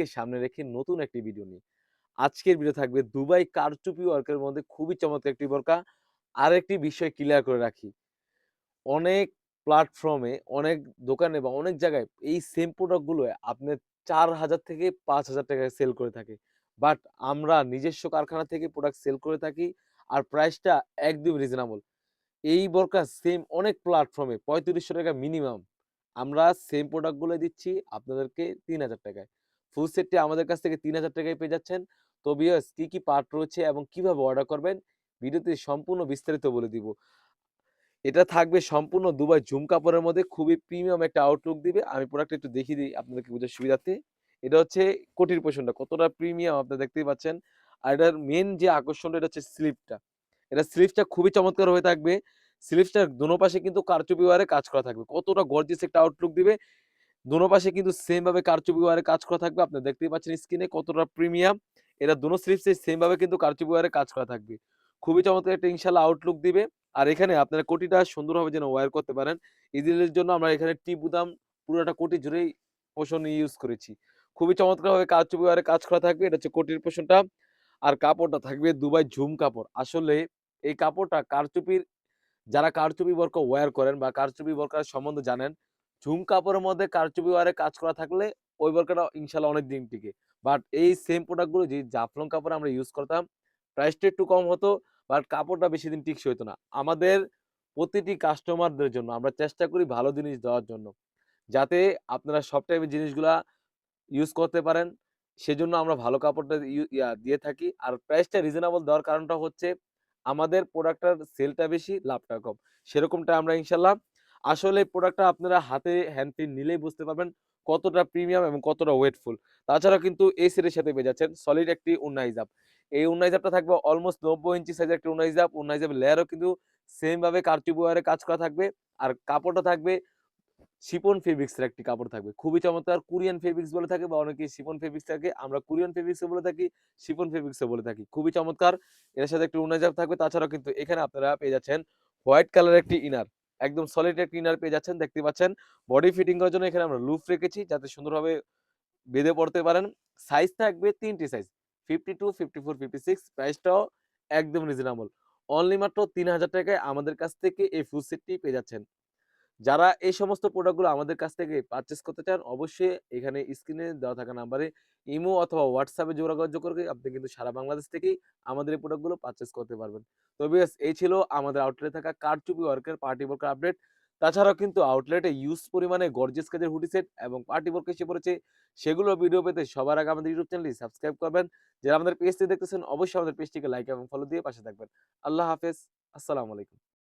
সামনে রেখে নতুন একটি ভিডিও নিয়ে। আজকের ভিডিও থাকবে দুবাই কারচুপি ওয়ার্কের মধ্যে খুবই চমৎকার একটি বোরকা। আরেকটি বিষয় ক্লিয়ার করে রাখি। অনেক প্ল্যাটফর্মে, অনেক দোকানে বা অনেক জায়গায় এই সেম প্রোডাক্ট গুলো আপনার ৪,০০০ থেকে ৳৫,০০০ য় সেল করে থাকে। বাট আমরা নিজস্ব কারখানা থেকে প্রোডাক্ট সেল করে থাকি। আর প্রাইসটা একদমই রিজনেবল। এই বোরকা সেম অনেক প্ল্যাটফর্মে ৳৩৫০০ মিনিমাম। আমরা সেম প্রোডাক্ট গুলো দিচ্ছি আপনাদেরকে ৳৩,০০০ য়। ফুল সেটটি আমাদের কাছ থেকে ৳৩,০০০ য় পেয়ে যাচ্ছেন। তো ভিউয়ার্স কি পার্ট রয়েছে এবং কিভাবে অর্ডার করবেন ভিডিওতে সম্পূর্ণ বিস্তারিত বলে দিব। এটা থাকবে সম্পূর্ণ দুবাই ঝুম কাপড়ের মধ্যে খুবই প্রিমিয়াম একটা আউটলুক দিবে। আমি প্রোডাক্টটা একটু দেখিয়ে দিই আপনাদেরকে বোঝার সুবিধার্থে। এটা হচ্ছে কোটির পোরশনটা কতটা প্রিমিয়াম আপনারা দেখতেই পাচ্ছেন। আর এটার মেইন যে আকর্ষণটা এটা হচ্ছে স্লিপটা। এটা স্লিভসটা খুবই চমৎকার হয়ে থাকবে। স্লিভসটার দোনো পাশে কিন্তু কারচুপি ওয়ারে কাজ করা থাকবে। কতটা গর্জিয়াস একটা আউটলুক দিবে। দোনো পাশে কিন্তু সেম ভাবে কারচুপি ওয়ারে কাজ করা থাকবে। আপনারা দেখতেই পাচ্ছেন স্ক্রিনে কতটা প্রিমিয়াম। এরা দোনো স্লিভসে সেম ভাবে কিন্তু কারচুপি ওয়ারে কাজ করা থাকবে। খুবই চমৎকার একটা ইনশাআল্লাহ আউটলুক দিবে। আর এখানে আপনারা কোটিটা সুন্দরভাবে যেন ওয়্যার করতে পারেন। ইজিলির জন্য আমরা এখানে টি বুতাম পুরোটা কোটি জুড়েই পোরশন ইউজ করেছি। খুবই চমৎকারভাবে কারচুপি ওয়্যারে কাজ করা থাকবে। এটা হচ্ছে কোটির পোরশনটা। আর কাপড়টা থাকবে দুবাই ঝুম কাপড়। আসলে এই কাপড়টা কারচুপির যারা কারচুপি বোরকা ওয়্যার করেন বা কারচুপি বোরকার সম্বন্ধে জানেন, ঝুম কাপড়ের মধ্যে কারচুপি ওয়্যারে কাজ করা থাকলে ওই বোরকাটা ইনশাআল্লাহ অনেকদিন টিকে। বাট এই সেম প্রোডাক্ট গুলো যে জাফলং কাপড়ে আমরা ইউজ করতাম, প্রাইসটা একটু কম হতো বাট কাপড়টা বেশিদিন টিকসই হতো না। আমাদের প্রতিটি কাস্টমারদের জন্য আমরা চেষ্টা করি ভালো জিনিস দেওয়ার জন্য। যাতে আপনারা সব টাইপের জিনিসগুলা ইউজ করতে পারেন। সেজন্য আমরা ভালো কাপড়টা দিয়ে থাকি। আর প্রাইসটা রিজনেবল দেওয়ার কারণটা হচ্ছে আমাদের প্রোডাক্টটার সেলটা বেশি, লাভটা কম। সেরকমটা আমরা ইনশাআল্লাহ আসলে প্রোডাক্টটা আপনারা হাতে হ্যান্ড ফিল নিলেই বুঝতে পারবেন কতটা প্রিমিয়াম এবং কতটা ওয়েটফুল। তাছাড়াও কিন্তু এই সেটের সাথে পেয়ে যাচ্ছেন সলিড একটি ওড়না হিজাব। এই ওড়না হিজাবটা থাকবে অলমোস্ট ৯০ ইঞ্চি সাইজের একটি ওড়না হিজাব। ওড়না হিজাবের লেয়ারও কিন্তু সেম ভাবে কারচুপি ওয়্যারে কাজ করা থাকবে। আর কাপড়টা থাকবে শিফন ফেব্রিক্স এর একটি কাপড় থাকবে। খুবই চমৎকার কোরিয়ান ফেব্রিক্স বলে থাকে বা অনেকে শিফন ফেব্রিক্স থাকে। আমরা কোরিয়ান ফেব্রিক্স ও বলে থাকি, শিফন ফেব্রিক্স ও বলে থাকি। খুবই চমৎকার। এর সাথে একটু ওড়না জাব থাকবে। তাছাড়াও কিন্তু এখানে আপনারা পেয়ে যাচ্ছেন হোয়াইট কালারের একটি ইনার। একদম সলিড একটি ইনার পেয়ে যাচ্ছেন। দেখতে পাচ্ছেন। বডি ফিটিং করার জন্য এখানে আমরা লুফ রেখেছি যাতে সুন্দরভাবে বেঁধে পড়তে পারেন। সাইজ থাকবে ৩ টি সাইজ। 52, 54, 56 প্রাইসটাও একদম রিজনেবল। অনলি মাত্র ৳৩,০০০ য় আমাদের কাছ থেকে এই ফুল সেটটি পেয়ে যাচ্ছেন। যারা এই সমস্ত প্রোডাক্টগুলো আমাদের কাছ থেকে পারচেজ করতে চান, অবশ্যই এখানে স্ক্রিনে দেওয়া থাকা নাম্বারে ইমো অথবা হোয়াটসঅ্যাপে যোগাযোগ করে আপনি কিন্তু সারা বাংলাদেশ থেকেই আমাদের এই প্রোডাক্টগুলো পারচেজ করতে পারবেন। তো ভিউয়ার্স এই ছিল আমাদের আউটলেটে থাকা কারচুপি ওয়ার্কের পার্টি বোরকা আপডেট। তাছাড়াও কিন্তু আউটলেটে হিউজ পরিমাণে গর্জিয়াস কাজের হুডি সেট এবং পার্টি বোরকা এসে পড়েছে। সেগুলোর ভিডিও পেতে সবার আগে আমাদের ইউটিউব চ্যানেলটি সাবস্ক্রাইব করবেন। যারা আমাদের পেজটি দেখতেছেন অবশ্যই আমাদের পেজটিকে লাইক এবং ফলো দিয়ে পাশে থাকবেন। আল্লাহ হাফেজ। আসসালামু আলাইকুম।